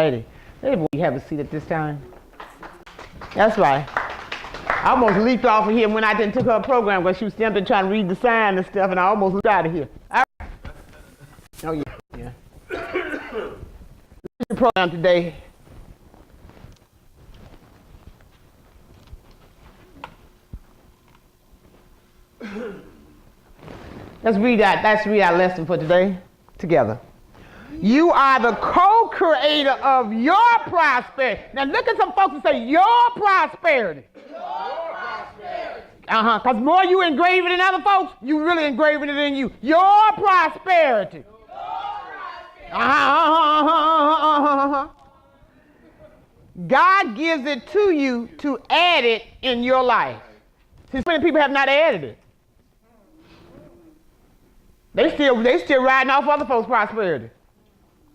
lady. Maybe you have a seat at this time. That's right. I almost leaped off of here when I didn't took her program because she was standing trying to read the sign and stuff, and I almost leaped out of here. All right. Oh, yeah. The program today. Let's read our lesson for today together. You are the co-creator of your prosperity. Now look at some folks and say, your prosperity. Your prosperity. Because more you engrave it than other folks, you really engraving it in you. Your prosperity. God gives it to you to add it in your life. See, many people have not added it. They still riding off other folks' prosperity.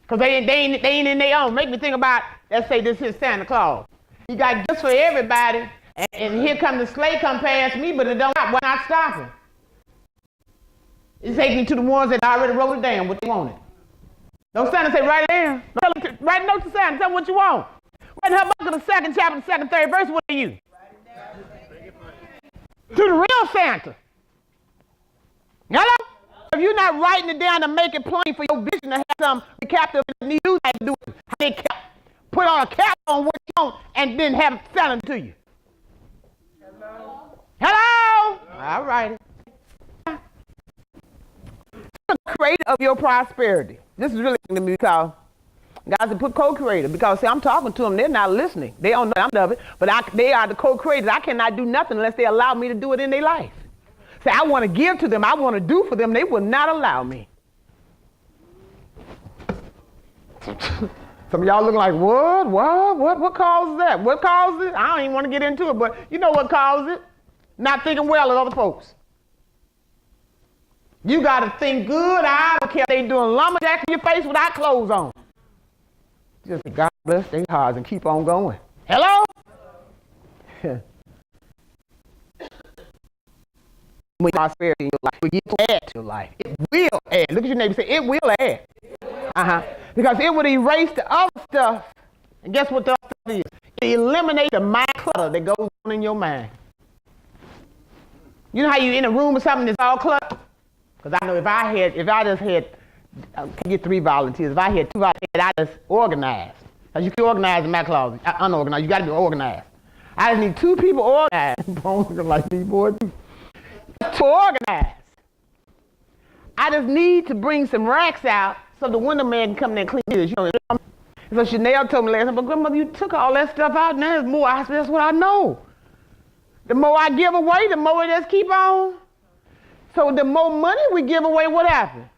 Because they ain't in their own. Make me think about, let's say this is Santa Claus. He got gifts for everybody, and here come the sleigh come past me, but it don't stop. Why not stopping? It takes me to the ones that already wrote it down, what they wanted. Don't Santa say, write it down. Write a note to Santa, tell him what you want. Right in Habakkuk, the 2nd chapter, the 2nd, 3rd verse, what are you? To the real Santa. Hello? If you're not writing it down to make it plain for your vision to have some captive need to do it, how they put on a cap on what you want and then have it selling to you. Hello? All right. The creator of your prosperity. This is really going to be called, guys, to put co-creator, because see, I'm talking to them, they're not listening. They don't know I'm of it, but they are the co-creators. I cannot do nothing unless they allow me to do it in their life. Say, I want to give to them, I want to do for them, they will not allow me. Some of y'all looking like, what causes that? What causes it? I don't even want to get into it, but you know what causes it? Not thinking well of other folks. You got to think good. I don't care if they doing lumberjack in your face without clothes on. Just God bless their hearts and keep on going. Hello? When prosperity in your life, begin to add to your life. It will add. Look at your neighbor and say, it will add. Because it would erase the other stuff. And guess what the other stuff is? It eliminates the mind clutter that goes on in your mind. You know how you're in a room with something that's all cluttered? Because I know if I just had, I can get 3 volunteers. If I had 2 volunteers, I just organized. Because you can organize in my closet. Unorganized. You got to be organized. I just need 2 people organized. Bones looking like me, boy. To organize. I just need to bring some racks out so the window man can come in and clean this. You know, so Chanel told me last time, but grandmother, you took all that stuff out, now there's more. I said, that's what I know. The more I give away, the more it just keep on. So the more money we give away, what happens?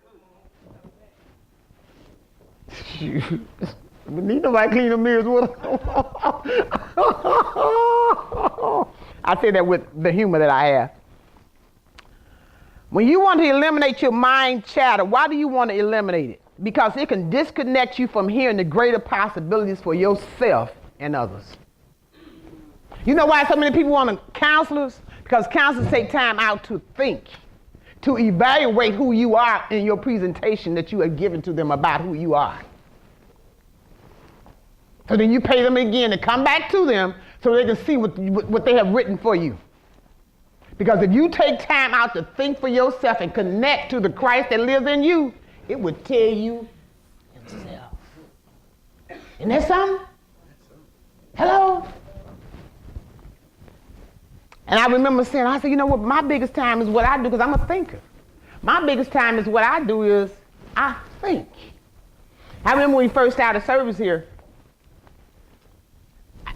We need nobody clean the mirrors with us. I say that with the humor that I have. When you want to eliminate your mind chatter, why do you want to eliminate it? Because it can disconnect you from hearing the greater possibilities for yourself and others. You know why so many people want counselors? Because counselors take time out to think, to evaluate who you are in your presentation that you have given to them about who you are. So then you pay them again to come back to them so they can see what they have written for you. Because if you take time out to think for yourself and connect to the Christ that lives in you, it would tell you himself. Isn't that something? Hello? And I remember saying, I said, you know what, my biggest time is what I do because I'm a thinker. My biggest time is what I do is I think. I remember when we first started service here,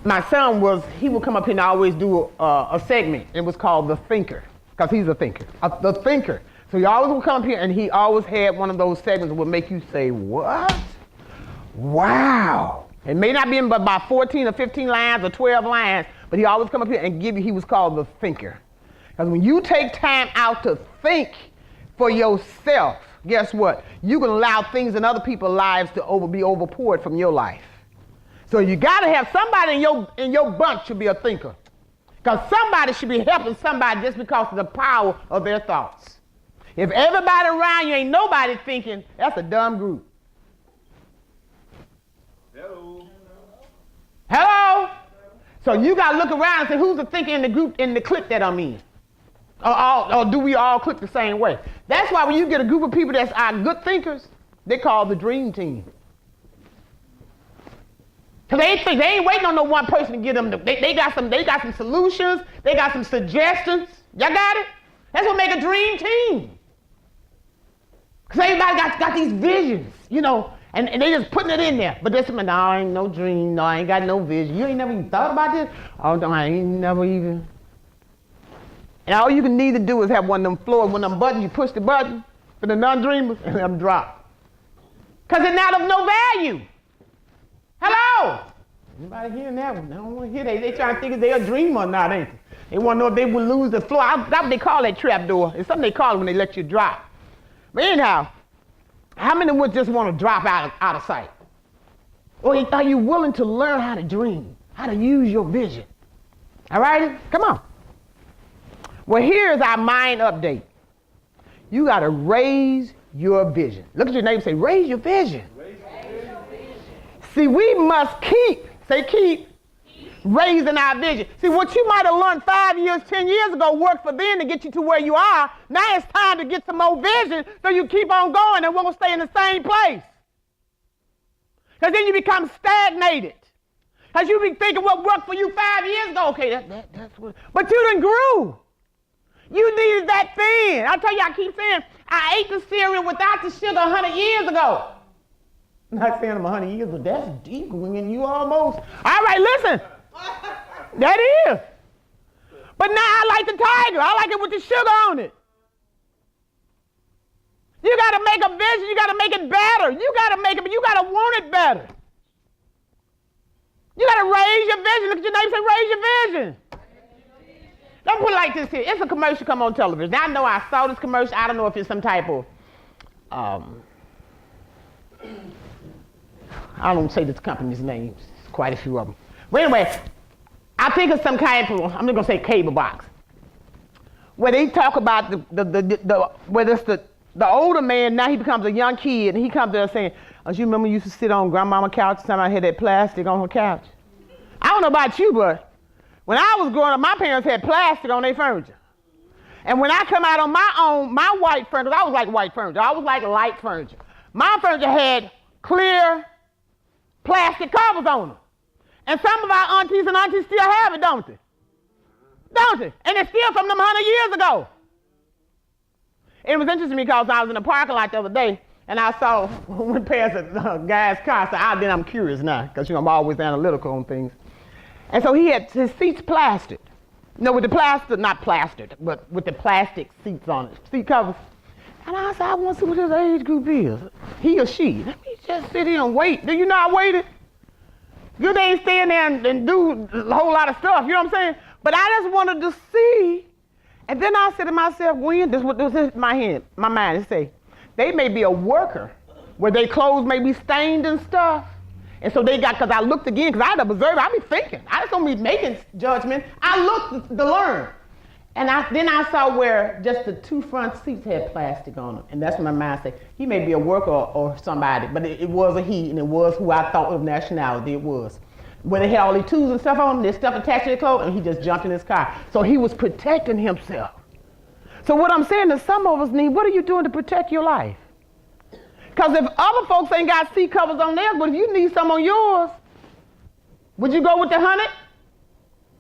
my son he would come up here and always do a segment. It was called The Thinker, because he's a thinker. The Thinker. So he always would come up here and he always had one of those segments that would make you say, what? Wow. It may not be but about 14 or 15 lines or 12 lines, but he always come up here and he was called The Thinker. Because when you take time out to think for yourself, guess what? You can allow things in other people's lives to be overpoured from your life. So you got to have somebody in your bunch should be a thinker. Because somebody should be helping somebody just because of the power of their thoughts. If everybody around you ain't nobody thinking, that's a dumb group. Hello. So you got to look around and say, who's the thinker in the group, in the clique that I'm in? Or do we all click the same way? That's why when you get a group of people that are good thinkers, they call the dream team. Because they ain't waiting on no one person to get them. They got some solutions. They got some suggestions. Y'all got it? That's what make a dream team. Because everybody got these visions, you know, and they just putting it in there. But this one, no, I ain't no dream. No, I ain't got no vision. You ain't never even thought about this? Oh, no, I ain't never even. And all you can need to do is have one of them floors, one of them buttons. You push the button for the non-dreamers and let them drop. Because they're not of no value. Hello? Anybody hearing that one? I don't want to hear that. They trying to think if they're a dreamer or not, ain't they? They want to know if they will lose the floor. That's what they call that trap door. It's something they call it when they let you drop. But anyhow, how many would just want to drop out of sight? Or are you willing to learn how to dream, how to use your vision? All right? Come on. Well, here's our mind update. You got to raise your vision. Look at your neighbor and say, raise your vision. Raise your vision. See, we must keep raising our vision. See, what you might have learned 5 years, 10 years ago worked for them to get you to where you are. Now it's time to get some more vision so you keep on going and won't stay in the same place. Because then you become stagnated. Because you be thinking what worked for you 5 years ago. Okay, that's what. But you done grew. You needed that thing. I tell you, I keep saying, I ate the cereal without the sugar 100 years ago. I'm not saying I'm 100 years, but that's deep when you almost. All right, listen. That is. But now I like the Tiger. I like it with the sugar on it. You got to make a vision. You got to make it better. You got to make it, but you got to want it better. You got to raise your vision. Look at your neighbor and say, raise your vision. Don't put it like this here. It's a commercial come on television. Now I know I saw this commercial. I don't know if it's some type of, I don't say this company's names. There's quite a few of them. But anyway, I think it's some kind of, I'm just going to say cable box, where they talk about whether it's the older man, now he becomes a young kid, and he comes there saying, oh, you remember you used to sit on grandmama's couch, somebody had that plastic on her couch? I don't know about you, but when I was growing up, my parents had plastic on their furniture. And when I come out on my own, my white furniture, I was like white furniture. I was like light furniture. My furniture had clear plastic covers on them. And some of our aunties and aunties still have it, don't they? Don't they? And it's still from them 100 years ago. It was interesting because I was in the parking lot the other day, and I saw, went past a guy's car, so then I'm curious now, because I'm always analytical on things. And so he had his seats plastered. No, with the plaster, not plastered, but with the plastic seats on it, seat covers. And I said, I want to see what his age group is. He or she. Let me just sit here and wait. Do you know I waited? You ain't staying there and do a whole lot of stuff, you know what I'm saying? But I just wanted to see. And then I said to myself, Gwen, this is my mind, it say, they may be a worker where their clothes may be stained and stuff. And so they got, because I looked again, because I had to observe, I be thinking. I just don't be making judgment. I looked to learn. And then I saw where just the two front seats had plastic on them. And that's when my mind said, he may be a worker or somebody, but it was a he, and it was who I thought of nationality it was. Where they had all these tools and stuff on them, there's stuff attached to their clothes, and he just jumped in his car. So he was protecting himself. So what I'm saying is some of us need, what are you doing to protect your life? Because if other folks ain't got seat covers on theirs, but if you need some on yours, would you go with the 100?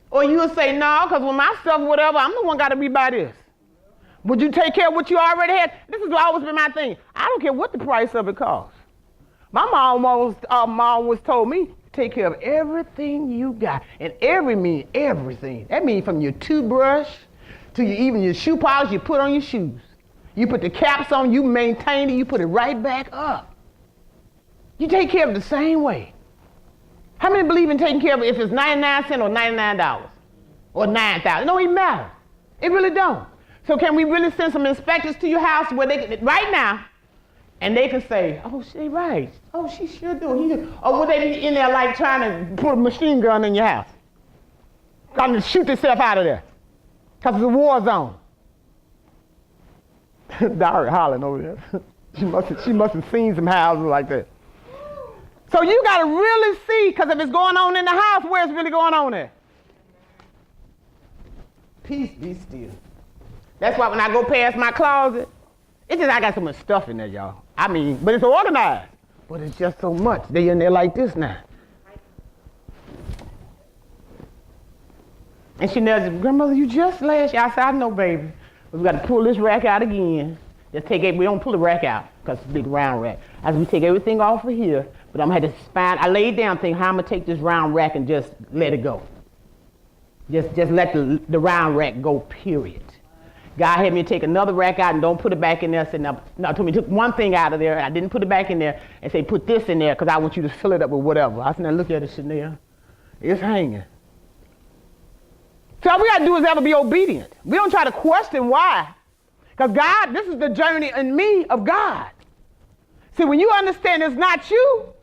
Or you would say, no, because with my stuff, whatever, I'm the one got to be by this. Would you take care of what you already had? This has always been my thing. I don't care what the price of it costs. My mom always told me, take care of everything you got. And every means everything. That means from your toothbrush to even your shoe polish you put on your shoes. You put the caps on, you maintain it, you put it right back up. You take care of it the same way. How many believe in taking care of it if it's 99 cents or $99 or $9,000? It don't even matter. It really don't. So can we really send some inspectors to your house where they can, right now, and they can say, oh, she right. Oh, she sure do. Or would they be in there like trying to put a machine gun in your house? Trying to shoot themselves out of there because it's a war zone. Diary hollering over there. she must have seen some houses like that. So you got to really see, because if it's going on in the house, where it's really going on there? peace be still. That's why when I go past my closet, it's just I got so much stuff in there, y'all. I mean, but it's organized. But it's just so much. They in there like this now. And she said, Grandmother, you just last year. I said, I know, baby. But we got to pull this rack out again. Just take it. We don't pull the rack out because it's a big round rack. I said, we take everything off of here, but I'm going to have to find. I laid down thinking how I'm going to take this round rack and just let it go. Just let the round rack go, period. God had me take another rack out and don't put it back in there. I said, no, told me took one thing out of there and I didn't put it back in there and say, put this in there because I want you to fill it up with whatever. I said, now look at it, Chanel. It's hanging. So all we got to do is ever be obedient. We don't try to question why. Because God, this is the journey in me of God. See, when you understand it's not you,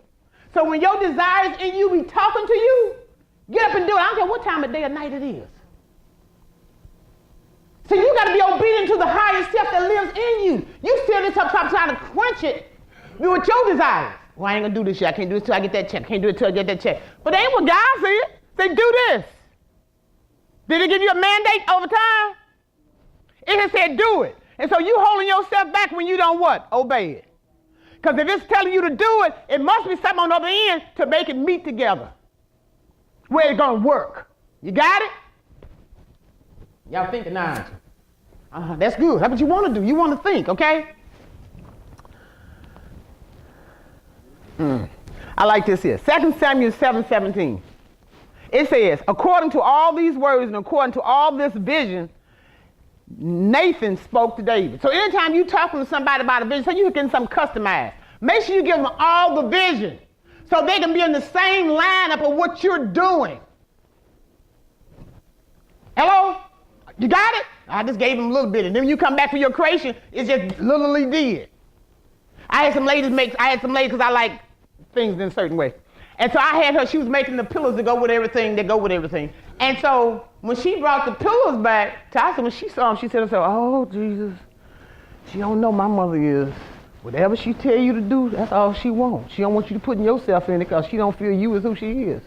so when your desires in you be talking to you, get up and do it. I don't care what time of day or night it is. So you got to be obedient to the higher self that lives in you. You still this up trying to quench it with your desires. Well, I ain't going to do this yet. I can't do this till I get that check. I can't do it till I get that check. But that ain't what God said. Say, do this. Did it give you a mandate over time? It has said do it. And so you holding yourself back when you don't what? Obey it. Because if it's telling you to do it, it must be something on the other end to make it meet together. Where it's going to work. You got it? Y'all thinking now, aren't you? That's good. That's what you want to do. You want to think, okay? I like this here. 2 Samuel 7:17. It says, according to all these words and according to all this vision, Nathan spoke to David. So anytime you're talking to somebody about a vision, so you're getting something customized. Make sure you give them all the vision so they can be in the same lineup of what you're doing. Hello? You got it? I just gave them a little bit. And then when you come back for your creation, it's just literally did. I had some ladies because I like things in a certain way. And so I had her, she was making the pillows that go with everything, And so when she brought the pillows back, Tasha, when she saw them, she said, oh, Jesus, she don't know my mother is. Whatever she tell you to do, that's all she wants. She don't want you to put yourself in it because she don't feel you is who she is.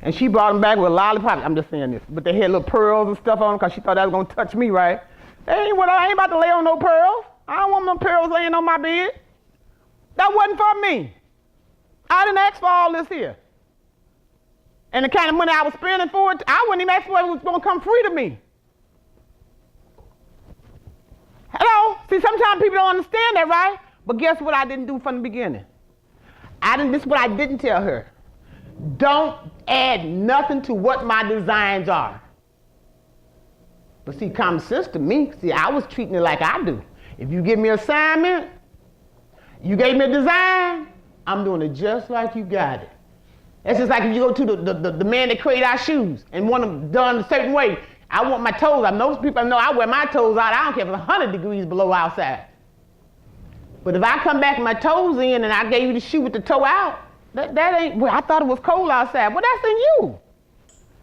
And she brought them back with lollipops. I'm just saying this. But they had little pearls and stuff on them because she thought that was going to touch me, right? I ain't about to lay on no pearls. I don't want no pearls laying on my bed. That wasn't for me. I didn't ask for all this here. And the kind of money I was spending for it, I wouldn't even ask for it was going to come free to me. Hello? See, sometimes people don't understand that, right? But guess what I didn't do from the beginning? This is what I didn't tell her. Don't add nothing to what my designs are. But see, common sense to me, I was treating it like I do. If you give me an assignment, you gave me a design, I'm doing it just like you got it. That's just like if you go to the man that created our shoes and want them done a certain way. I want my toes out. Most people know I wear my toes out. I don't care if it's 100 degrees below outside. But if I come back with my toes in and I gave you the shoe with the toe out, that ain't, well, I thought it was cold outside. Well, that's in you.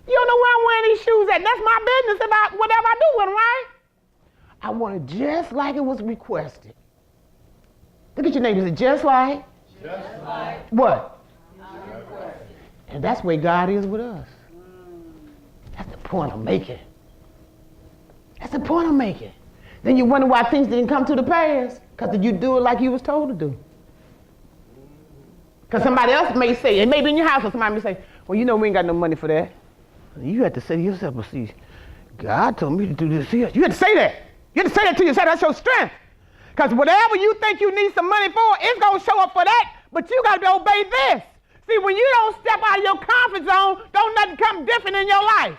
You don't know where I'm wearing these shoes at. That's my business about whatever I do with them, right? I want it just like it was requested. Look at your neighbor. Is it just like? Just like. What? And that's where God is with us. That's the point I'm making. That's the point I'm making. Then you wonder why things didn't come to the pass. Because you do it like you was told to do. Because somebody else may say, it may be in your house, or somebody may say, well, you know we ain't got no money for that. You have to say to yourself, well, see, God told me to do this here. You have to say that. You have to say that to yourself. That's your strength. Because whatever you think you need some money for, it's going to show up for that, but you got to obey this. See, when you don't step out of your comfort zone, don't nothing come different in your life.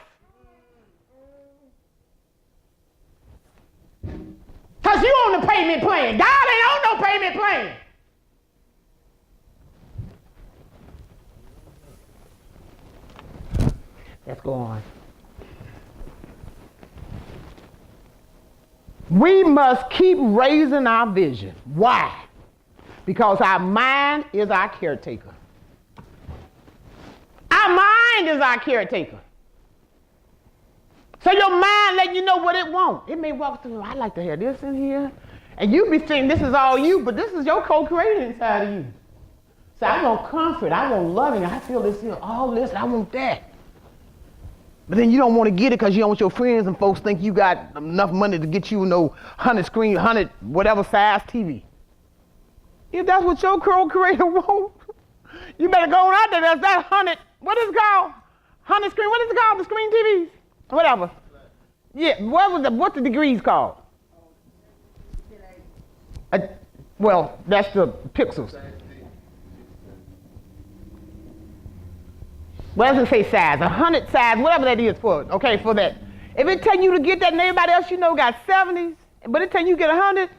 Because you on the payment plan. God ain't on no payment plan. Let's go on. We must keep raising our vision. Why? Because our mind is our caretaker. Our mind is our caretaker. So your mind letting you know what it wants. It may walk through, I like to have this in here. And you be thinking this is all you, but this is your co-creator inside of you. So I want comfort, I want loving, I feel this here, all this, I want that. But then you don't want to get it because you don't want your friends and folks think you got enough money to get you no 100 whatever size TV. If that's what your creator wants, you better go on out there. That's that 100, what is it called? 100 screen, what is it called? The screen TVs? Whatever. Yeah, what's the degrees called? Well, that's the pixels. What does it say size? 100 size, whatever that is for, okay, for that. If it tell you to get that and everybody else you know got 70s, but it tell you get 100,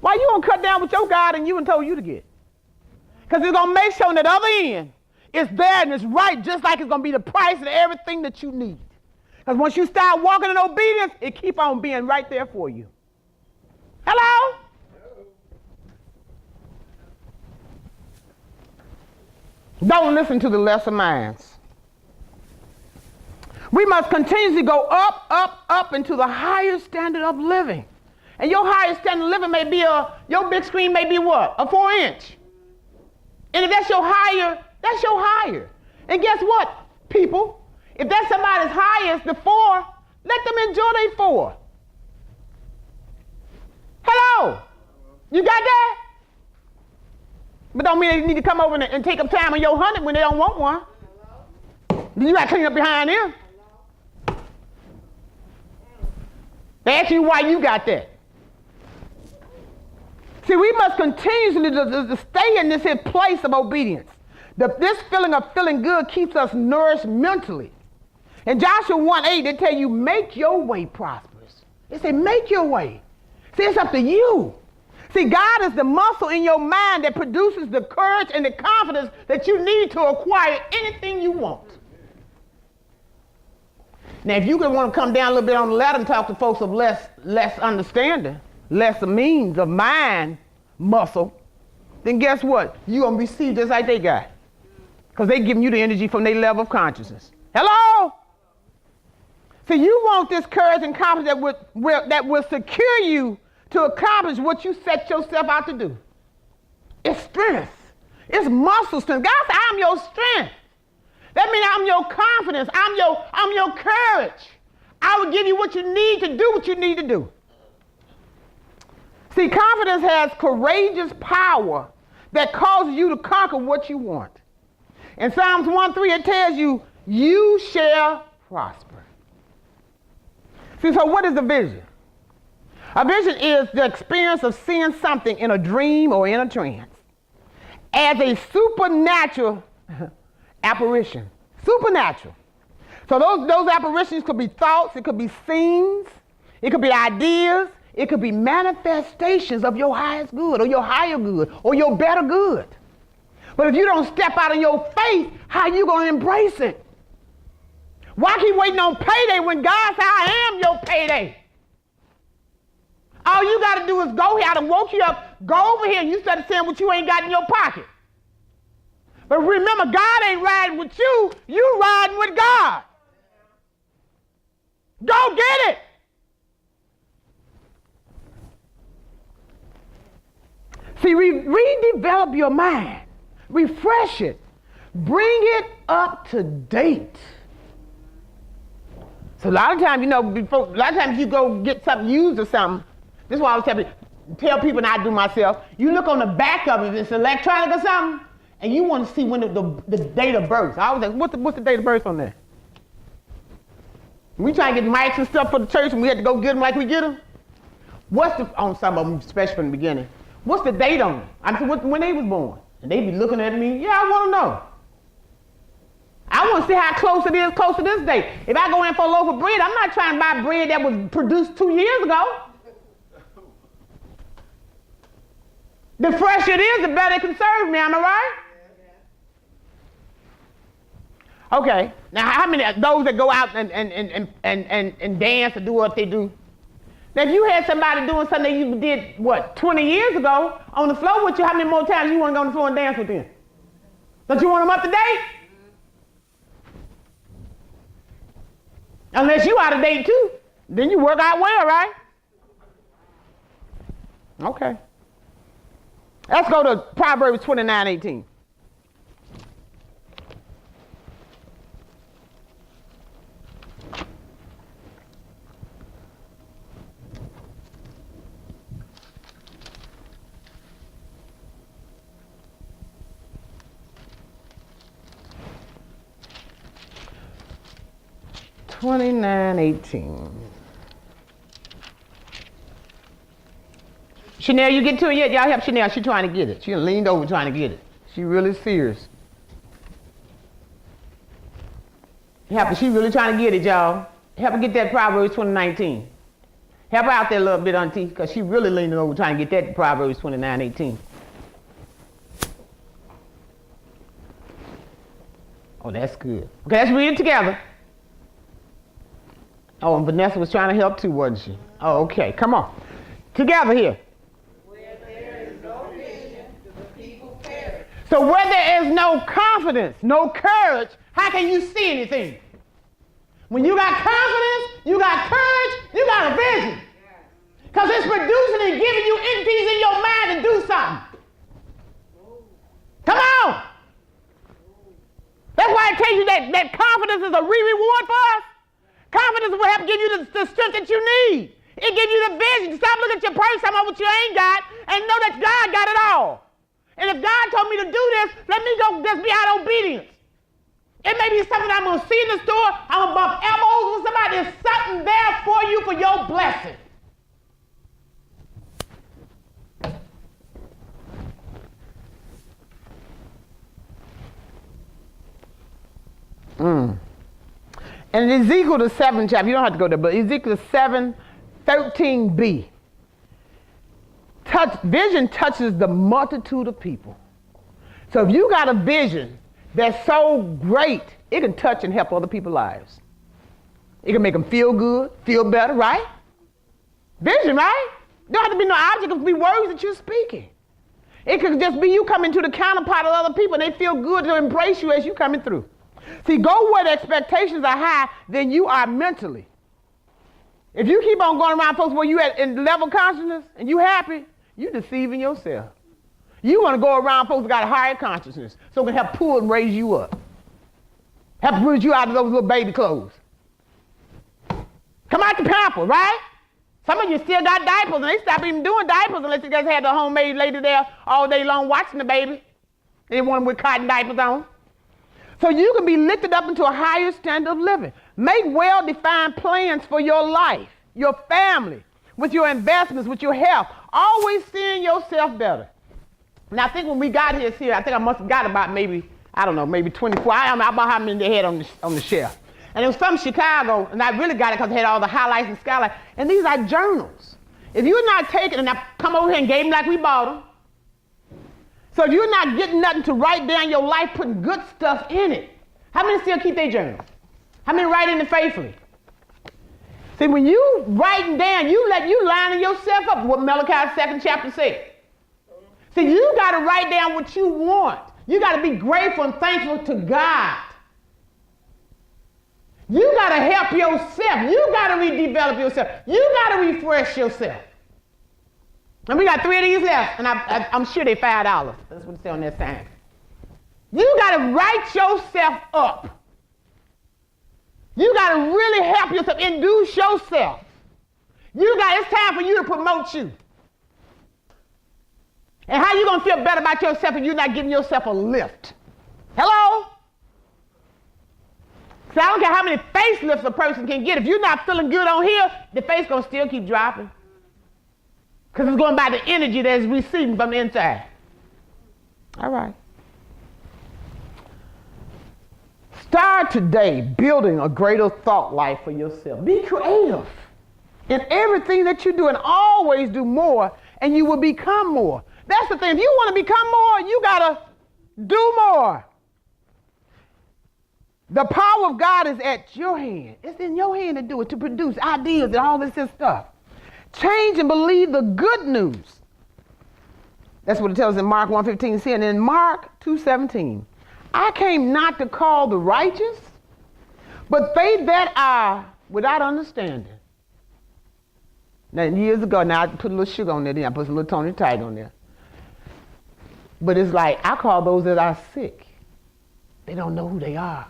why you gonna cut down with your God and you and told you to get? Because it's gonna make sure on that other end, it's there and it's right, just like it's gonna be the price of everything that you need. Because once you start walking in obedience, it keep on being right there for you. Hello? Don't listen to the lesser minds. We must continuously go up, up, up into the higher standard of living. And your higher standard of living may be your big screen may be what? A 4-inch. And if that's your higher, that's your higher. And guess what, people? If that's somebody's highest, the 4, let them enjoy their 4. Hello? You got that? But don't mean they need to come over and take up time on your 100 when they don't want one. Then you got to clean up behind them. They ask you why you got that. See, we must continuously to stay in this here place of obedience. This feeling of feeling good keeps us nourished mentally. In Joshua 1:8, they tell you, make your way prosperous. They say, make your way. See, it's up to you. See, God is the muscle in your mind that produces the courage and the confidence that you need to acquire anything you want. Now, if you could want to come down a little bit on the ladder and talk to folks of less understanding, less means of mind muscle, then guess what? You're going to receive just like they got. Because they're giving you the energy from their level of consciousness. Hello? See, you want this courage and confidence that will secure you to accomplish what you set yourself out to do. It's strength. It's muscle strength. God said, I'm your strength. That means I'm your confidence. I'm your courage. I will give you what you need to do what you need to do. See, confidence has courageous power that causes you to conquer what you want. In Psalms 1:3, it tells you, you shall prosper. See, so what is a vision? A vision is the experience of seeing something in a dream or in a trance as a supernatural apparition. Supernatural. So those apparitions could be thoughts, it could be scenes, it could be ideas, it could be manifestations of your highest good or your higher good or your better good. But if you don't step out in your faith, how you going to embrace it? Why keep waiting on payday when God said, I am your payday? All you got to do is go here. I done woke you up. Go over here and you started saying what you ain't got in your pocket. But remember, God ain't riding with you. You riding with God. Go get it. See, redevelop your mind. Refresh it. Bring it up to date. So a lot of times, you go get something used or something. This is why I always tell people, and I do myself, you look on the back of it, if it's electronic or something, and you want to see when the date of birth. I was like, what's the date of birth on there? We try to get mics and stuff for the church, and we had to go get them like we get them. On some of them, especially from the beginning, what's the date on it? I said, when they was born. And they be looking at me, yeah, I want to know. I want to see how close it is to this date. If I go in for a loaf of bread, I'm not trying to buy bread that was produced 2 years ago. The fresher it is, the better it can serve me, am I right? Okay, now how many of those that go out and dance or do what they do? Now if you had somebody doing something that you did, 20 years ago on the floor with you, how many more times you want to go on the floor and dance with them? Don't you want them up to date? Unless you out of date too, then you work out well, right? Okay. Let's go to Proverbs 29:18. 29:18. Chanel, you get to it yet? Y'all help Chanel. She's trying to get it. She leaned over trying to get it. She really serious. Help her. She really trying to get it, y'all. Help her get that Proverbs 20:19. Help her out there a little bit, Auntie, because she really leaning over trying to get that Proverbs 29:18. Oh, that's good. Okay, let's read it together. Oh, and Vanessa was trying to help too, wasn't she? Oh, okay. Come on. Together here. Where there is no vision, the people perish. So where there is no confidence, no courage, how can you see anything? When you got confidence, you got courage, you got a vision. Because it's producing and giving you increase in your mind to do something. Come on. That's why I tell you that confidence is a reward for us. Confidence will help give you the strength that you need. It gives you the vision. Stop looking at your purse, talking about what you ain't got, and know that God got it all. And if God told me to do this, let me go just be out of obedience. It may be something I'm going to see in the store. I'm going to bump elbows with somebody. There's something there for you for your blessing. And Ezekiel the 7th chapter, you don't have to go there, but Ezekiel 7:13b. Vision touches the multitude of people. So if you got a vision that's so great, it can touch and help other people's lives. It can make them feel good, feel better, right? Vision, right? Don't have to be no object, it can be words that you're speaking. It could just be you coming to the counterpart of other people and they feel good to embrace you as you coming through. See, go where the expectations are high, then you are mentally. If you keep on going around folks where you at in level consciousness and you happy, you deceiving yourself. You want to go around folks that got a higher consciousness so it can help pull and raise you up. Help bridge you out of those little baby clothes. Come out the pamper, right? Some of you still got diapers and they stop even doing diapers unless you guys had the homemade lady there all day long watching the baby. They one with cotton diapers on. So you can be lifted up into a higher standard of living. Make well-defined plans for your life, your family, with your investments, with your health. Always seeing yourself better. Now, I think when we got here, I think I must have got about maybe 24. I don't know about how many they had on the shelf. And it was from Chicago, and I really got it because it had all the highlights and skylights. And these are journals. If you're not taking, and I come over here and gave them like we bought them. So if you're not getting nothing to write down your life, putting good stuff in it, how many still keep their journal? How many write in it faithfully? See, when you writing down, you lining yourself up with what Malachi's 2nd chapter said. See, you got to write down what you want. You got to be grateful and thankful to God. You got to help yourself. You got to redevelop yourself. You got to refresh yourself. And we got 3 of these left, and I'm sure they're $5. That's what it says on that sign. You got to write yourself up. You got to really help yourself, induce yourself. It's time for you to promote you. And how you going to feel better about yourself if you're not giving yourself a lift? Hello? So I don't care how many facelifts a person can get. If you're not feeling good on here, the face going to still keep dropping. Because it's going by the energy that is receiving from the inside. All right. Start today building a greater thought life for yourself. Be creative in everything that you do and always do more, and you will become more. That's the thing. If you want to become more, you got to do more. The power of God is at your hand. It's in your hand to do it, to produce ideas and all this stuff. Change and believe the good news. That's what it tells in Mark 1:15. And in Mark 2:17, I came not to call the righteous, but they that are without understanding. Now, years ago, now I put a little sugar on there, then I put a little Tony Tiger on there. But it's like, I call those that are sick. They don't know who they are.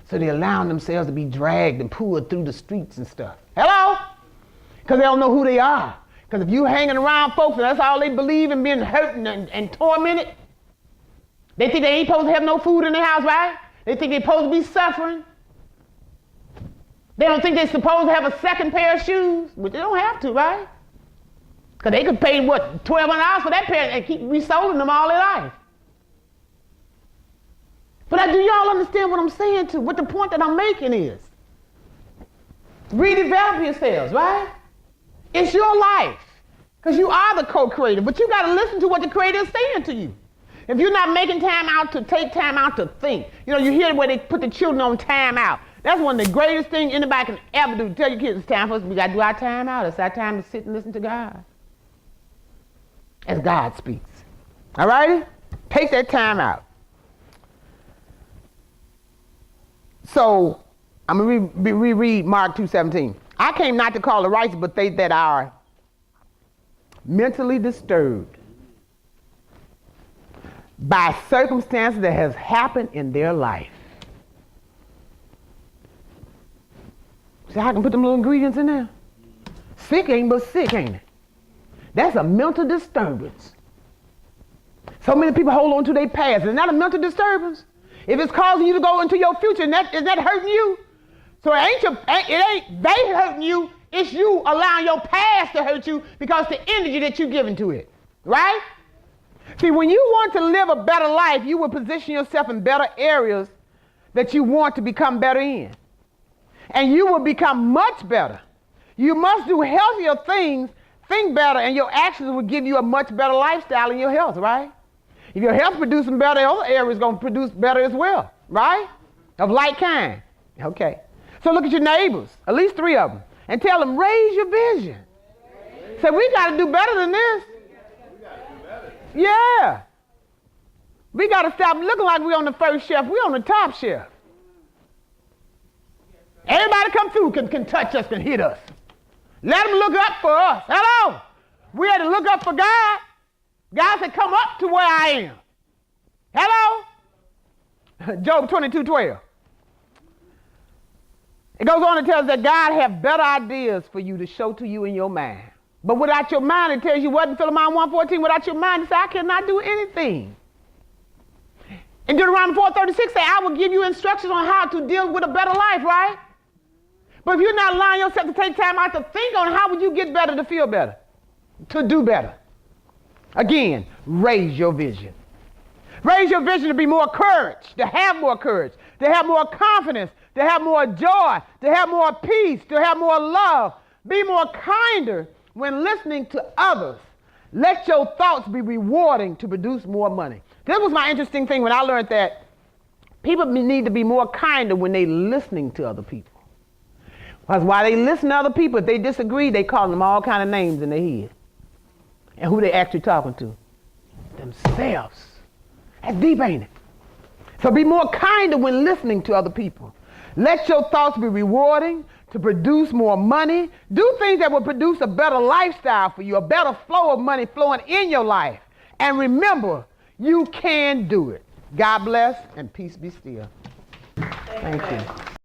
So they're allowing themselves to be dragged and pulled through the streets and stuff. Hello? Because they don't know who they are. Because if you hanging around folks and that's all they believe in, being hurt and tormented, they think they ain't supposed to have no food in their house, right? They think they're supposed to be suffering. They don't think they're supposed to have a second pair of shoes, but they don't have to, right? Because they could pay, what, $1,200 for that pair and keep reselling them all their life. But do y'all understand what I'm saying to? What the point that I'm making is? Redevelop yourselves, right? It's your life. Because you are the co-creator, but you got to listen to what the creator is saying to you. If you're not making time out to take time out to think, you know, you hear where they put the children on time out. That's one of the greatest things anybody can ever do. Tell your kids it's time for us, we got to do our time out. It's our time to sit and listen to God. As God speaks. All righty? Take that time out. So, I'm going to reread Mark 2:17. I came not to call the righteous, but they that are mentally disturbed by circumstances that has happened in their life. See how I can put them little ingredients in there? Sick ain't but sick, ain't it? That's a mental disturbance. So many people hold on to their past. Isn't that a mental disturbance? If it's causing you to go into your future, is that hurting you? So it ain't they hurting you, it's you allowing your past to hurt you because the energy that you're giving to it, right? See, when you want to live a better life, you will position yourself in better areas that you want to become better in. And you will become much better. You must do healthier things, think better, and your actions will give you a much better lifestyle in your health, right? If your health producing better, other areas going to produce better as well, right? Of like kind. Okay. So look at your neighbors, at least 3 of them, and tell them, raise your vision. Say, we got to do better than this. Yeah. We got to stop looking like we're on the first shelf. We're on the top shelf. Everybody come through can touch us, can hit us. Let them look up for us. Hello. We had to look up for God. God said, come up to where I am. Hello. Job 22:12. It goes on to tell us that God has better ideas for you to show to you in your mind. But without your mind, it tells you what in Philemon 1:14, without your mind, it says, I cannot do anything. In Deuteronomy 4:36, say, I will give you instructions on how to deal with a better life, right? But if you're not allowing yourself to take time out to think on how would you get better to feel better, to do better. Again, raise your vision. Raise your vision to be more courage, to have more confidence, to have more joy, to have more peace, to have more love. Be more kinder when listening to others. Let your thoughts be rewarding to produce more money. This was my interesting thing when I learned that people need to be more kinder when they're listening to other people. Because while they listen to other people, if they disagree, they call them all kind of names in their head. And who they actually talking to? Themselves. That's deep, ain't it? So be more kinder when listening to other people. Let your thoughts be rewarding to produce more money. Do things that will produce a better lifestyle for you, a better flow of money flowing in your life. And remember, you can do it. God bless and peace be still. Thank you.